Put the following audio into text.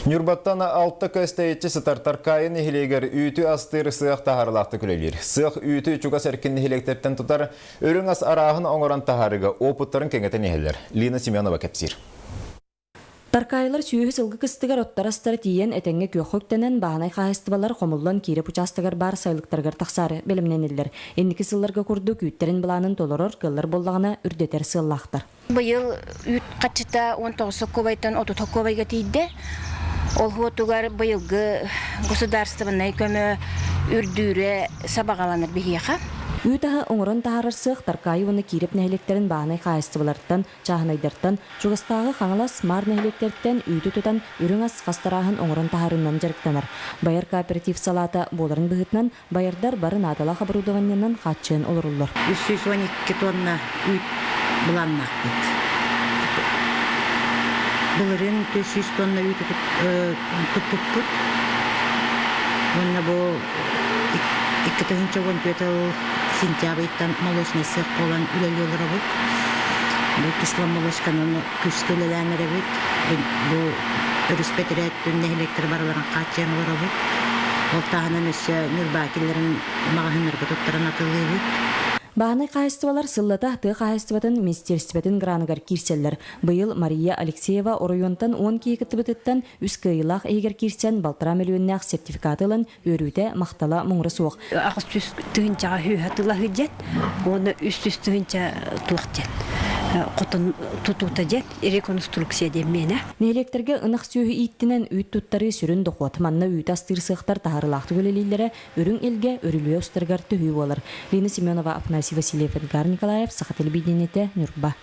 Нюрбаттана алты көстейетчі сытартар кайын ehilегер үйті астыр сыяқ тахарлақты күлелер. Сыяқ үйті чуға сәркін ehilekтерттен тұтар өрің ас арағын оңыран тахарыға опыттарын кеңетін ehilер. Лина Семенова кәпсір. Таркайлар сүйі сылғы кыстығар оттарастары тиен әтәңге көқөктенен бағанай қағыстыбалар қомылдан кері пучастығар бар сайлықтарғар тақсары білімненелер. Ендікі сылларға күрді күйттерін біланын толырыр кыллар боллағына үрдетер сыллақтар. Бұйыл үйт қатшыта 19 көбайтан 30 көбайға тейді. Ол ғотуғар бұйылғы государствоной көмі үрдүре сабағаланыр бігеға. Үйтаға оңырын тағарыр сық таркайы оны киреп нәхелектерін бағанай қайыстыбаларттан, чағынайдартан, жұғыстағы қаңылас мар нәхелектерттен үйті тұтан үрің ас қастарағын оңырын тағарыннан жарықтанар. Байар кооператив салата боларын бұғытнан, байардар барын адала қабырудығаннан қатшын олырулыр. 312 тонна үйт бұланмақ бет. Бұлырын 400 тонна үйті тұп-тұп-тұп. Онна бұл 2014 сентябрьтан молочный цех olan үлелелер бут. Бу кисло молочканы күскөлеләнер бит. Бу өрүспетерәттен электр барларын качанлар бут. Ол тагынан өсө нурбакиллерин магазиннарга тоттыран атылы бит. Бағанай қайыстывалар сыллата ты қайыстыватын министерстветін граныгар кирселлер. Бұйыл Мария Алексеева оройонтан 10 кейкітібітіттен үскі илақ егер кирсен балтыра миллионнақ сертификатылын өрүйді мақтала мұңры соқ. Ағыз түгінчаға хүйхатыла хүдет, оны үст түгінча тұлықтен. Қотын тұтута дет, реконструкция демені. Нелектерге ынық сүйі иттінен үйт тұттары сүрін доқуат манна үйт астыр сықтар тағарылақты көлелейлері өрің елге өрілуе ұстырғар түхүй болыр. Лина Семенова, Афанасий Васильев, Эдгар Николаев, Саха телевидениеті, Нюрба.